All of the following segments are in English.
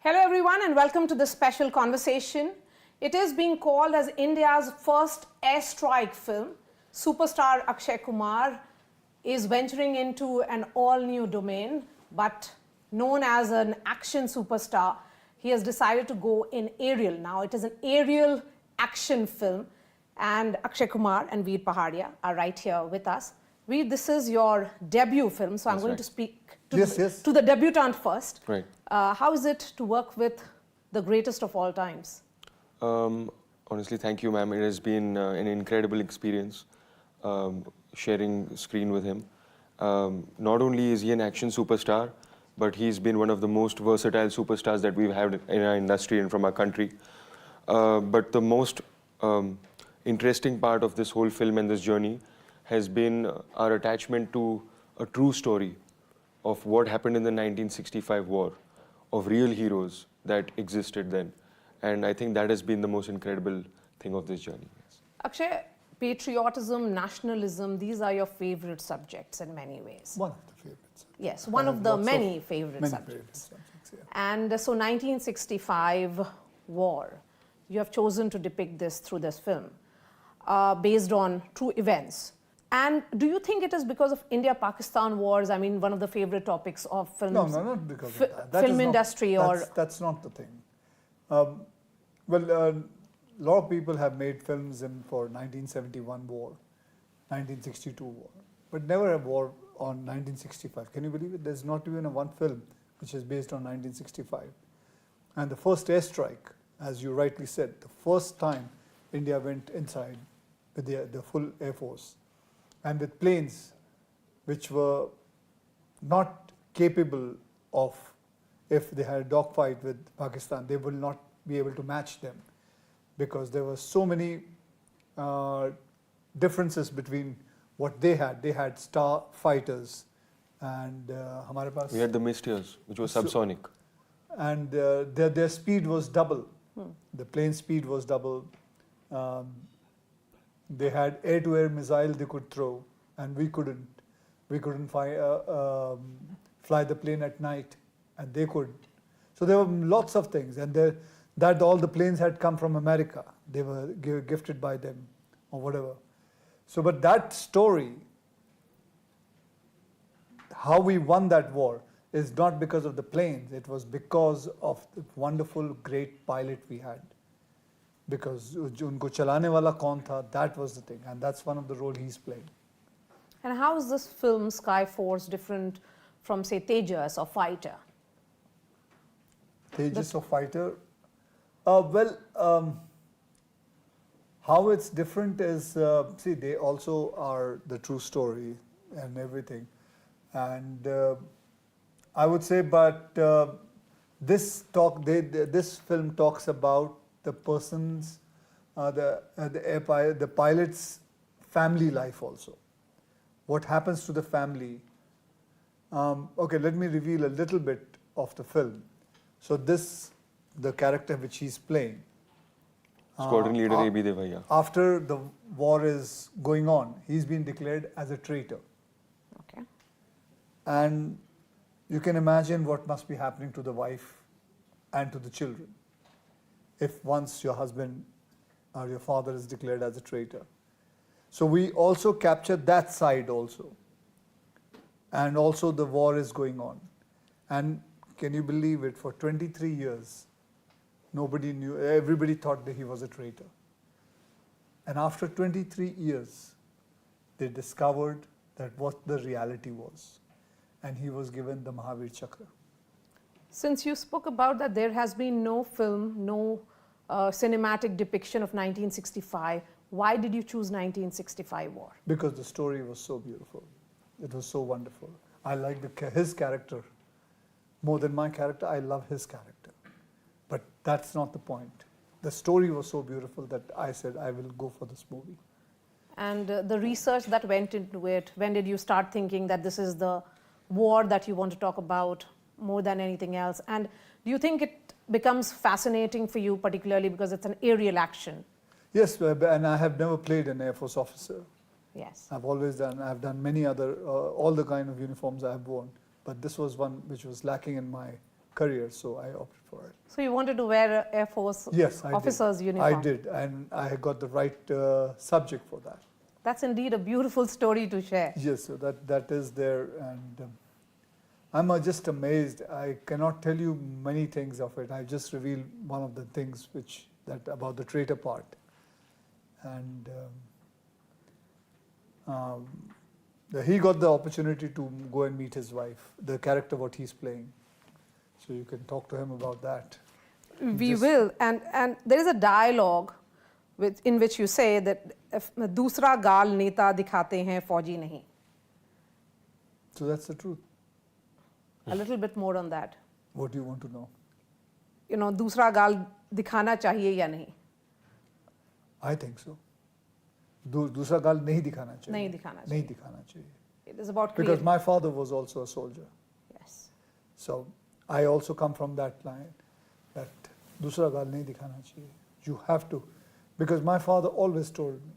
Hello everyone and welcome to this special conversation. It is being called as India's first airstrike film. Superstar Akshay Kumar is venturing into an all-new domain, but known as an action superstar, he has decided to go in aerial. Now it is an aerial action film and Akshay Kumar and Veer Pahariya are right here with us. Veer, this is your debut film, so I'm going to speak to the debutant first. Right. How is it to work with the greatest of all times? Honestly, thank you, ma'am. It has been an incredible experience sharing screen with him. Not only is he an action superstar, but he's been one of the most versatile superstars that we've had in our industry and from our country. But the most interesting part of this whole film and this journey has been our attachment to a true story of what happened in the 1965 war, of real heroes that existed then. And I think that has been the most incredible thing of this journey. Yes. Akshay, patriotism, nationalism, these are your favorite subjects in many ways. One of the favorites. Yes, one of the many favorite subjects. Yeah. And so 1965 war, you have chosen to depict this through this film based on true events. And do you think it is because of India-Pakistan wars? I mean, one of the favorite topics of films. No, not because of that. Film industry That's not the thing. A lot of people have made films for 1971 war, 1962 war, but never a war on 1965. Can you believe it? There's not even one film which is based on 1965. And the first airstrike, as you rightly said, the first time India went inside with the full air force, and with planes which were not capable of, if they had a dogfight with Pakistan, they would not be able to match them, because there were so many differences between what they had. They had star fighters, and we had the Mystiers, which was subsonic. And their speed was double. The plane speed was double. They had air-to-air missile they could throw, and we couldn't. We couldn't fly the plane at night, and they could. So there were lots of things, and that all the planes had come from America. They were gifted by them, or whatever. So, but that story, how we won that war, is not because of the planes. It was because of the wonderful, great pilot we had. Because unko chalane wala kaun tha, that was the thing, and that's one of the role he's playing. And how is this film Sky Force different from, say, Tejas or Fighter? Tejas or Fighter? How it's different is, see, they also are the true story and everything. And I would say, but this film talks about the person's, the pilot's family life also. What happens to the family. Okay, let me reveal a little bit of the film. So the character which he's playing. Squadron leader A.B. Devaya. After the war is going on, he's been declared as a traitor. Okay. And you can imagine what must be happening to the wife and to the children if once your husband or your father is declared as a traitor. So we also captured that side also. And also the war is going on. And can you believe it, for 23 years, nobody knew, everybody thought that he was a traitor. And after 23 years, they discovered that what the reality was. And he was given the Mahavir Chakra. Since you spoke about that, there has been no film, no cinematic depiction of 1965. Why did you choose 1965 war? Because the story was so beautiful. It was so wonderful. I like his character. More than my character, I love his character. But that's not the point. The story was so beautiful that I said, I will go for this movie. And the research that went into it, when did you start thinking that this is the war that you want to talk about more than anything else? And do you think it becomes fascinating for you, particularly because it's an aerial action? Yes, and I have never played an Air Force officer. Yes. I've done many other, all the kind of uniforms I have worn. But this was one which was lacking in my career, so I opted for it. So you wanted to wear a Air Force Yes, I officer's did. uniform. I did, and I got the right subject for that. That's indeed a beautiful story to share. Yes, so that is there, and I'm just amazed. I cannot tell you many things of it. I just revealed one of the things about the traitor part, and he got the opportunity to go and meet his wife, the character what he's playing. So you can talk to him about that. We will, and there is a dialogue in which you say that दूसरा गाल नेता दिखाते हैं फौजी नहीं. So that's the truth. A little bit more on that. What do you want to know? You know, दूसरा गाल दिखाना चाहिए या नहीं? I think so. दूसरा गाल नहीं दिखाना चाहिए. नहीं दिखाना चाहिए. नहीं दिखाना चाहिए. It is about Because my father was also a soldier. Yes. So I also come from that line, that दूसरा गाल नहीं दिखाना चाहिए. You have to, because my father always told me,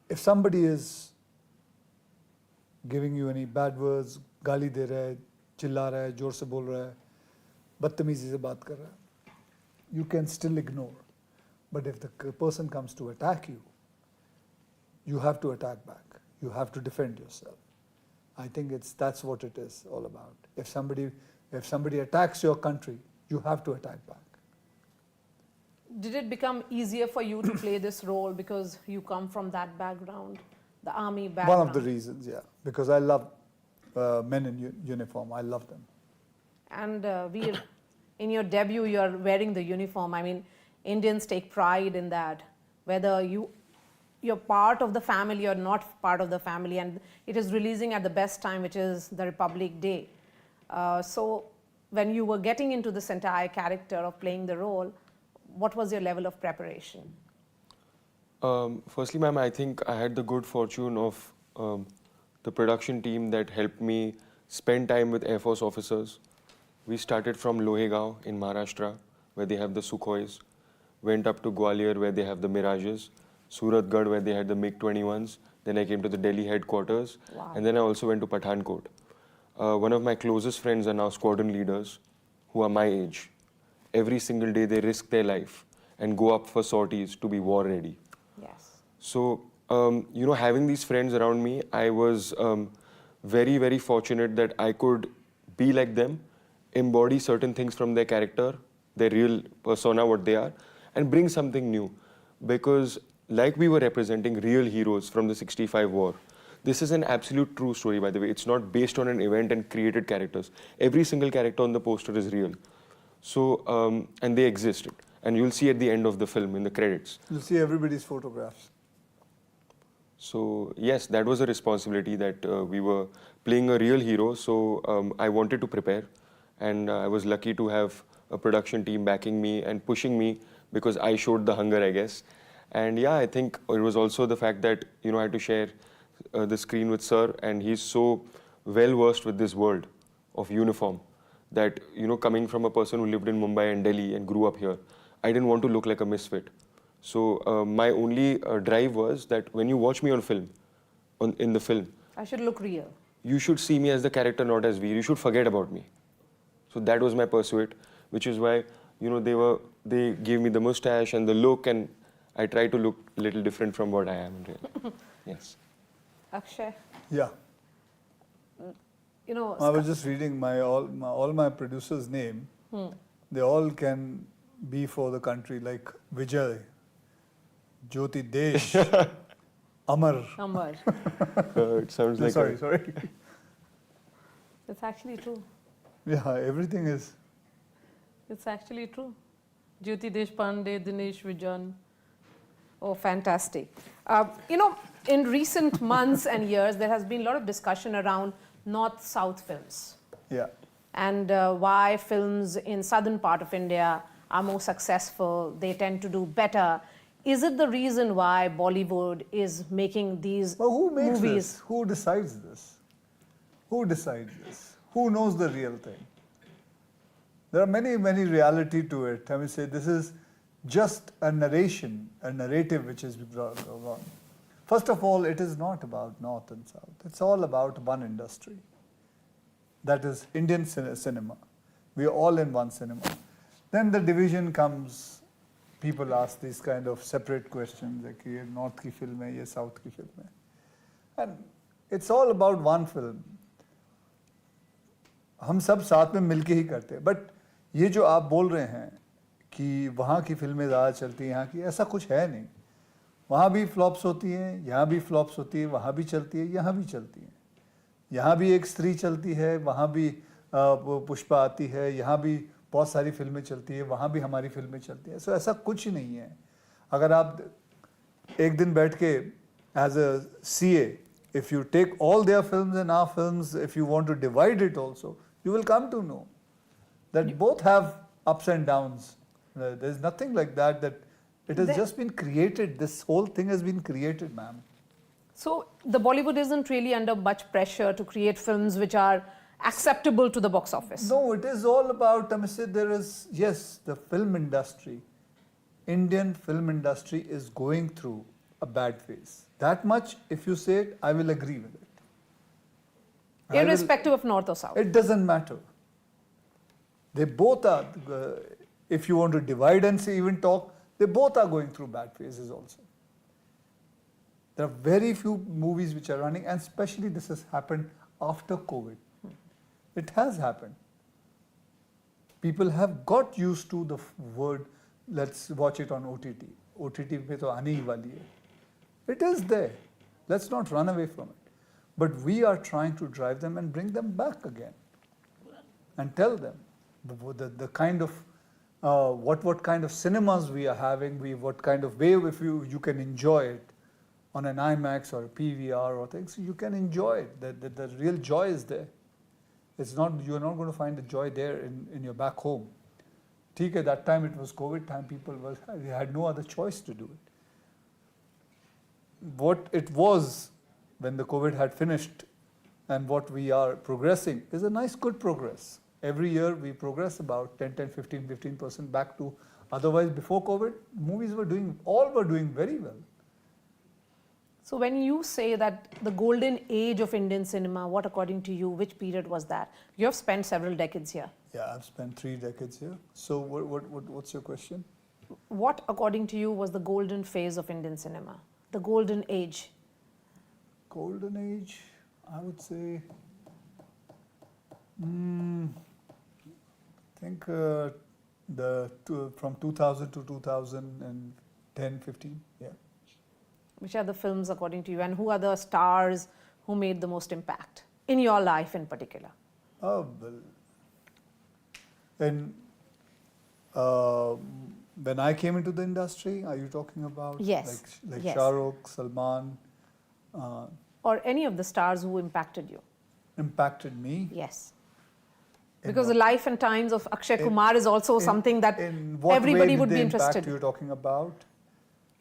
if somebody is giving you any bad words, गाली दे रहा है, चिल्ला रहा है, जोर से बोल रहा है, बदतमीजी से बात कर रहा है, you can still ignore. But if the person comes to attack you, you have to attack back. You have to defend yourself. I think that's what it is all about. If somebody attacks your country, you have to attack back. Did it become easier for you to play this role because you come from that background, the army background? One of the reasons, yeah, because I love men in uniform. I love them. And Veer, in your debut, you are wearing the uniform. I mean, Indians take pride in that, whether you're part of the family or not part of the family, and it is releasing at the best time, which is the Republic Day. So when you were getting into this entire character of playing the role, what was your level of preparation? Firstly, ma'am, I think I had the good fortune of the production team that helped me spend time with Air Force officers. We started from Lohegaon in Maharashtra, where they have the Sukhois, went up to Gwalior, where they have the Mirages, Suratgarh, where they had the MiG-21s. Then I came to the Delhi headquarters, and then I also went to Pathankot. One of my closest friends are now squadron leaders who are my age. Every single day they risk their life and go up for sorties to be war ready. Yes. So, having these friends around me, I was very, very fortunate that I could be like them, embody certain things from their character, their real persona, what they are, and bring something new. Because like we were representing real heroes from the 65 war, this is an absolute true story, by the way. It's not based on an event and created characters. Every single character on the poster is real. So, and they existed. And you'll see at the end of the film, in the credits. You'll see everybody's photographs. So, yes, that was a responsibility that we were playing a real hero. So, I wanted to prepare. And I was lucky to have a production team backing me and pushing me because I showed the hunger, I guess. And yeah, I think it was also the fact that, I had to share the screen with Sir, and he's so well versed with this world of uniform that, coming from a person who lived in Mumbai and Delhi and grew up here, I didn't want to look like a misfit. So my only drive was that when you watch me on film, in the film, I should look real. You should see me as the character, not as Veer. You should forget about me. So that was my pursuit, which is why, they gave me the mustache and the look, and I try to look a little different from what I am in real. Yes. Akshay? Yeah. I was just reading all my producers' name. They all can be for the country, like Vijay, Jyoti Desh, Amar. Amar. It sounds like Sorry. It's actually true. Yeah, everything is. It's actually true. Jyoti Deshpande, Dinesh Vijan. Oh, fantastic. In recent months and years, there has been a lot of discussion around North-South films. Yeah. And why films in southern part of India are more successful, they tend to do better. Is it the reason why Bollywood is making these who makes movies? This? Who decides this? Who decides this? Who knows the real thing? There are many reality to it. I mean, say this is just a narrative which is gone. First of all, it is not about North and South. It's all about one industry. That is Indian cinema. We are all in one cinema. Then the division comes. People ask these kind of separate questions, like ये North की film है, ये South की film है. And it's all about one film. हम सब साथ में मिलके ही करते हैं. But ये जो आप बोल रहे हैं कि वहाँ की फिल्में ज़्यादा चलती हैं, यहाँ की, ऐसा कुछ है नहीं. वहाँ भी फ्लॉप्स होती हैं, यहाँ भी फ्लॉप्स होती है, वहाँ भी चलती है, यहाँ भी चलती है. यहाँ भी एक स्त्री चलती है, वहाँ भी पुष्पा आती है, यहाँ भी बहुत सारी फिल्में चलती है, वहाँ भी हमारी फिल्में चलती हैं. सो ऐसा कुछ नहीं है. अगर आप एक दिन बैठ के as a CA, if you take all their films and our films, if you want to divide it also, you will come to know that both have ups and downs. There's nothing like that, that it has just been created. This whole thing has been created, ma'am. So the Bollywood isn't really under much pressure to create films which are acceptable to the box office. No, it is all about, there is, yes, the film industry, Indian film industry is going through a bad phase. That much, if you say it, I will agree with it. Irrespective of North or South. It doesn't matter. They both are, if you want to divide and say, even talk, they both are going through bad phases also. There are very few movies which are running, and especially this has happened after COVID. It has happened. People have got used to the word, let's watch it on OTT. OTT पे तो आने ही वाली है. It is there. Let's not run away from it. But we are trying to drive them and bring them back again. And tell them the kind of, what kind of cinemas we are having, what kind of way, if you can enjoy it on an IMAX or a PVR or things, you can enjoy it. The real joy is there. It's not, you're not going to find the joy there in your back home. ठीक है, that time it was COVID time, people had no other choice to do it. What it was when the COVID had finished and what we are progressing is a nice, good progress. Every year we progress about 15% back to, otherwise before COVID, movies were doing very well. So when you say that the golden age of Indian cinema, what according to you, which period was that? You have spent several decades here. Yeah, I've spent 3 decades here. So what's your question? What according to you was the golden phase of Indian cinema? The golden age? Golden age, I would say, I think from 2000 to 2010, 15, yeah. Which are the films according to you, and who are the stars who made the most impact in your life in particular? Oh, well, when I came into the industry, are you talking about? Yes. Like Yes. Shah Rukh, Salman? Or any of the stars who impacted you? Impacted me? Yes. In Because the what- life and times of Akshay Kumar is also something that in what everybody way would did be they impact interested you're talking about?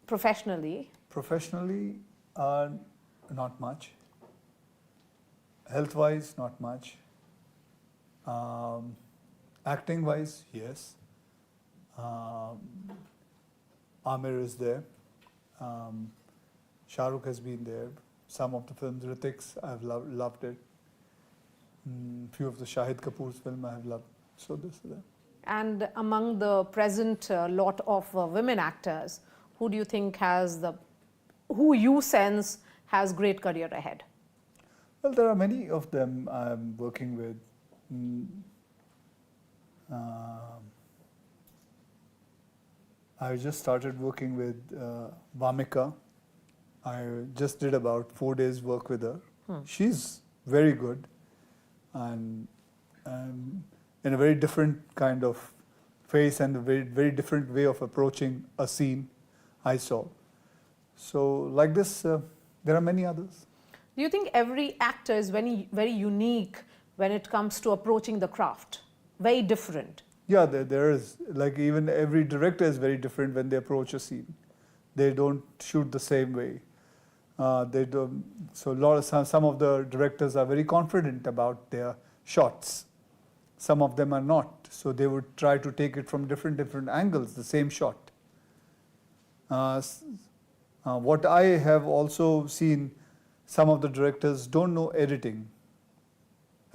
professionally. Professionally, not much. Health-wise, not much. Acting-wise, yes. Amir is there. Shah Rukh has been there. Some of the films, Ritik's, I've loved it. Few of the Shahid Kapoor's film I have loved. So this is that. And among the present lot of women actors, who do you think who you sense has great career ahead? Well, there are many of them I'm working with. I just started working with Vamika. I just did about 4 days work with her. She's very good and in a very different kind of face and a very, very different way of approaching a scene I saw. So like this, there are many others. Do you think every actor is very, very unique when it comes to approaching the craft? Very different? Yeah, there is. Like even every director is very different when they approach a scene. They don't shoot the same way. They don't. So some of the directors are very confident about their shots. Some of them are not. So they would try to take it from different angles, the same shot. What I have also seen, some of the directors don't know editing.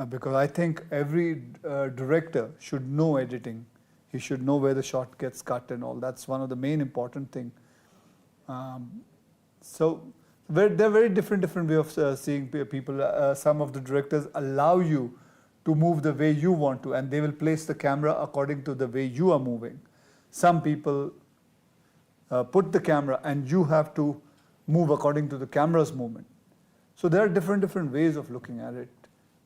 Because I think every director should know editing. He should know where the shot gets cut and all. That's one of the main important thing. So there are very different way of seeing people. Some of the directors allow you to move the way you want to, and they will place the camera according to the way you are moving. Some people put the camera and you have to move according to the camera's movement. So there are different ways of looking at it.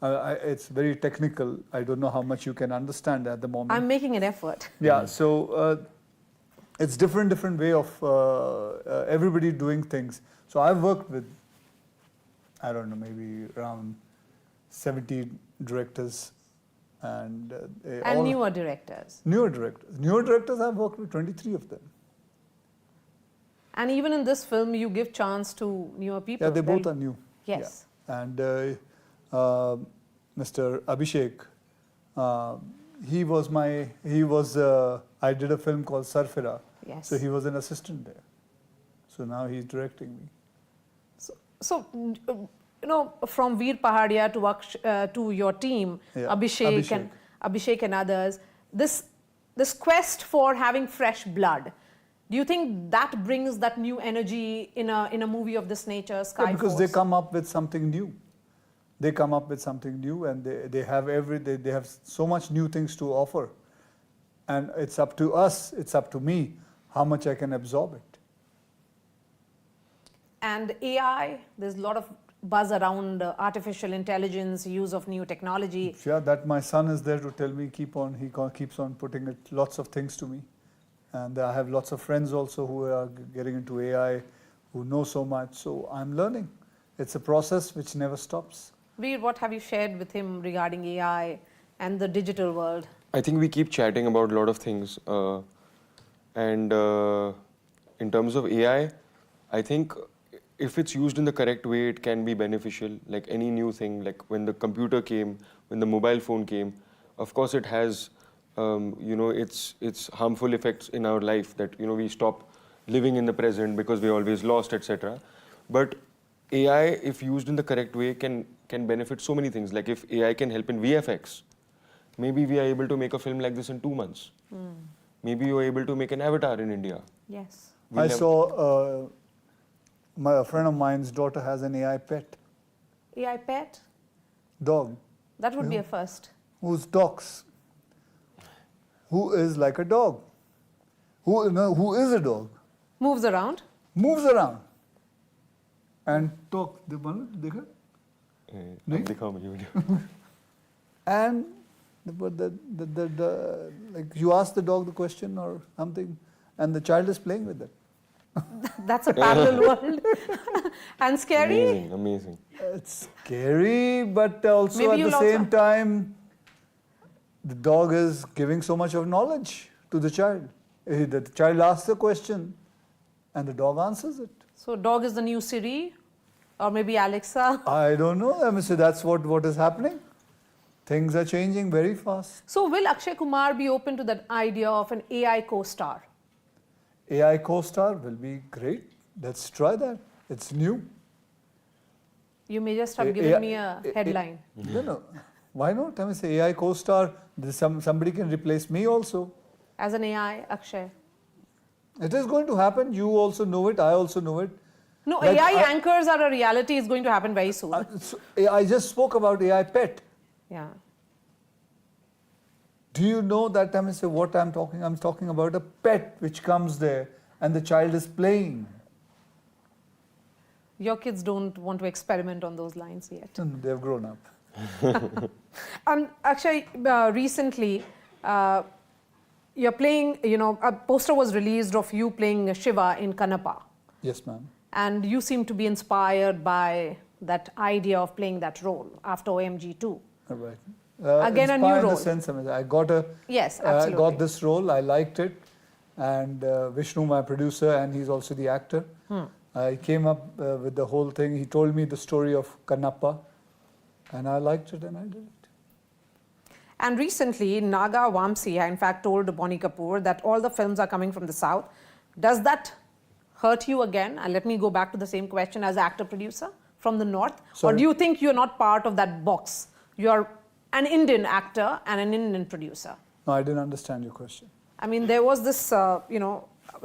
It's very technical. I don't know how much you can understand at the moment. I'm making an effort. Yeah, so it's different way of everybody doing things. So I've worked with, I don't know, maybe around 70 directors and all newer directors. Newer directors, I've worked with 23 of them. And even in this film, you give chance to newer people. Yeah, they both are new. Yes. Yeah. And Mr. Abhishek, I did a film called Sarfira. Yes. So he was an assistant there. So now he's directing me. So from Veer Pahariya to your team, Yeah, Abhishek and others, this quest for having fresh blood, do you think that brings that new energy in a movie of this nature, Sky Yeah, because Force? they come up with something new. They come up with something new, and they have so much new things to offer. And it's up to us, it's up to me, how much I can absorb it. And AI, there's a lot of buzz around artificial intelligence, use of new technology. Yeah, that my son is there to tell me, he keeps on putting lots of things to me. And I have lots of friends also who are getting into AI, who know so much. So I'm learning. It's a process which never stops. Veer, what have you shared with him regarding AI and the digital world? I think we keep chatting about a lot of things. And in terms of AI, I think if it's used in the correct way, it can be beneficial. Like any new thing, like when the computer came, when the mobile phone came, of course it has, its harmful effects in our life that, we stop living in the present because we're always lost, etc. But AI, if used in the correct way, can benefit so many things. Like if AI can help in VFX, maybe we are able to make a film like this in 2 months. Maybe you're able to make an Avatar in India. Yes. I saw a friend of mine's daughter has an AI pet. AI pet? Dog. That would be a first. Who talks. Who is like a dog. Who is a dog. Moves around. Moves around. And talk. Dekha? I'll दिखाओ मुझे video. And like you ask the dog the question or something, and the child is playing with it. That's a parallel world. And scary? Amazing. It's scary, but also Maybe at the same time, the dog is giving so much of knowledge to the child. The child asks a question, and the dog answers it. So dog is the new Siri, or maybe Alexa. I don't know. I mean, so that's what is happening. Things are changing very fast. So will Akshay Kumar be open to that idea of an AI co-star? AI co-star will be great. Let's try that. It's new. You may just have given me a headline. No. Why not? I mean, say AI co-star, somebody can replace me also. As an AI, Akshay. It is going to happen. You also know it. I also know it. No, Like, AI anchors are a reality. It's going to happen very soon. I just spoke about AI pet. Yeah. Do you know that time I say what I'm talking? I'm talking about a pet which comes there and the child is playing. Your kids don't want to experiment on those lines yet. They've grown up. And Akshay, recently, you're playing, a poster was released of you playing Shiva in Kannappa. Yes, ma'am. And you seem to be inspired by that idea of playing that role after OMG2. Right. Again, a new inspired in role. the sense, I mean, I got absolutely. got this role. I liked it, and Vishnu, my producer, and he's also the actor. I came up with the whole thing. He told me the story of Kannappa, and I liked it, and I did it. And recently, Naga Vamsi, in fact, told Bonnie Kapoor that all the films are coming from the south. Does that hurt you again? And let me go back to the same question as actor-producer from the north. Sorry. Or do you think you're not part of that box? You're an Indian actor and an Indian producer. No, I didn't understand your question. I mean, there was this,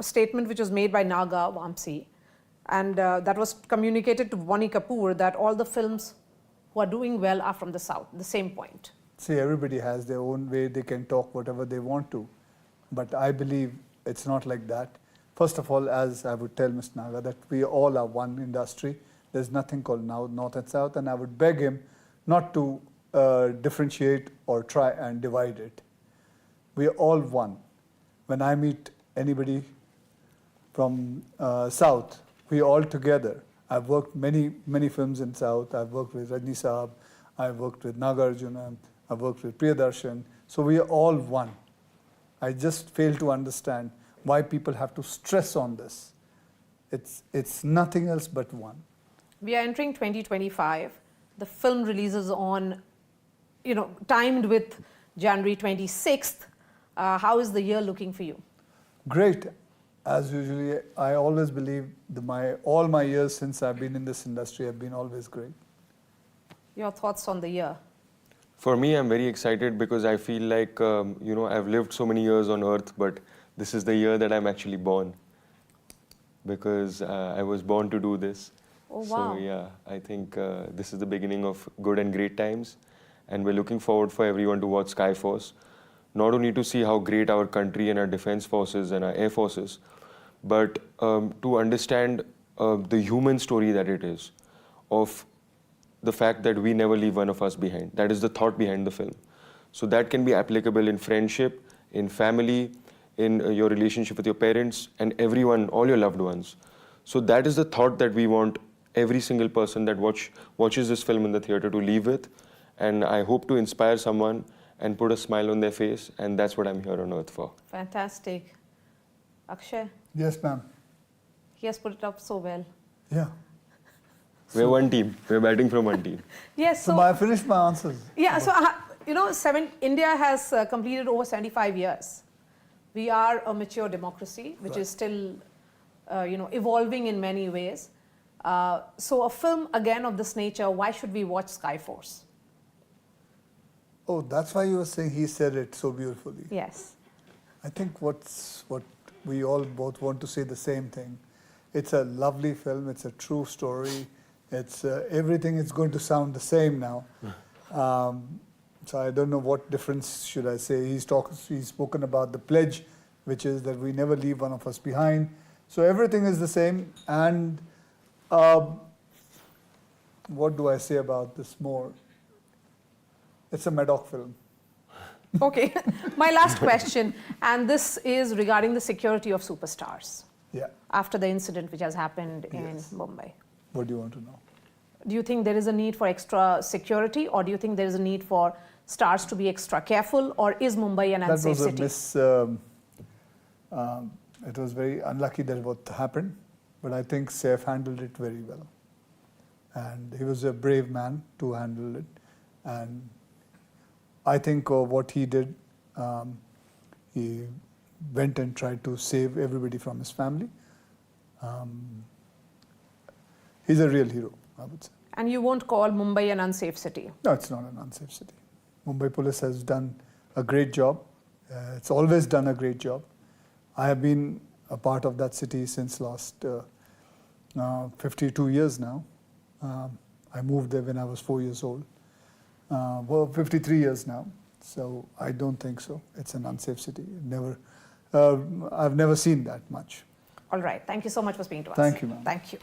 statement which was made by Naga Vamsi, and that was communicated to Bonnie Kapoor that all the films who are doing well are from the South, the same point. See, everybody has their own way, they can talk whatever they want to. But I believe it's not like that. First of all, as I would tell Mr. Naga, that we all are one industry. There's nothing called now North and South, and I would beg him not to differentiate or try and divide it. We are all one. When I meet anybody from South, we are all together. I've worked many films in South. I've worked with Rajni Saab, I've worked with Nagarjuna, I've worked with Priyadarshan. So we are all one. I just fail to understand why people have to stress on this. It's nothing else but one. We are entering 2025. The film releases on, timed with January 26th. How is the year looking for you? Great. As usually, I always believe all my years since I've been in this industry have been always great. Your thoughts on the year? For me, I'm very excited because I feel like, I've lived so many years on earth, but this is the year that I'm actually born. Because I was born to do this. Oh, wow. So yeah, I think this is the beginning of good and great times. And we're looking forward for everyone to watch Skyforce. Not only to see how great our country and our defense forces and our air forces, but to understand the human story that it is, of the fact that we never leave one of us behind. That is the thought behind the film. So that can be applicable in friendship, in family, in your relationship with your parents, and everyone, all your loved ones. So that is the thought that we want every single person that watches this film in the theater to leave with. And I hope to inspire someone and put a smile on their face, and that's what I'm here on earth for. Fantastic. Akshay? Yes, ma'am. He has put it up so well. Yeah. We're one team. We're batting from one team. Yes, So I finished my answers. Yeah, so, India has completed over 75 years. We are a mature democracy, which is still, evolving in many ways. So a film, again, of this nature, why should we watch Skyforce? Oh, that's why you were saying he said it so beautifully. Yes. I think what we all both want to say the same thing. It's a lovely film. It's a true story. It's everything is going to sound the same now. So I don't know what difference should I say. He's spoken about the pledge, which is that we never leave one of us behind. So everything is the same. And what do I say about this more? It's a Madoc film. Okay, my last question, and this is regarding the security of superstars. Yeah. After the incident which has happened in Mumbai. What do you want to know? Do you think there is a need for extra security, or do you think there is a need for stars to be extra careful, or is Mumbai an unsafe city? It was very unlucky that what happened, but I think Saif handled it very well. And he was a brave man to handle it. And I think what he did, he went and tried to save everybody from his family. He's a real hero, I would say. And you won't call Mumbai an unsafe city? No, it's not an unsafe city. Mumbai police has done a great job. It's always done a great job. I have been a part of that city since last 52 years now. I moved there when I was 4 years old. 53 years now, so I don't think so. It's an unsafe city. I've never seen that much. All right. Thank you so much for speaking to us. Thank you, ma'am. Thank you.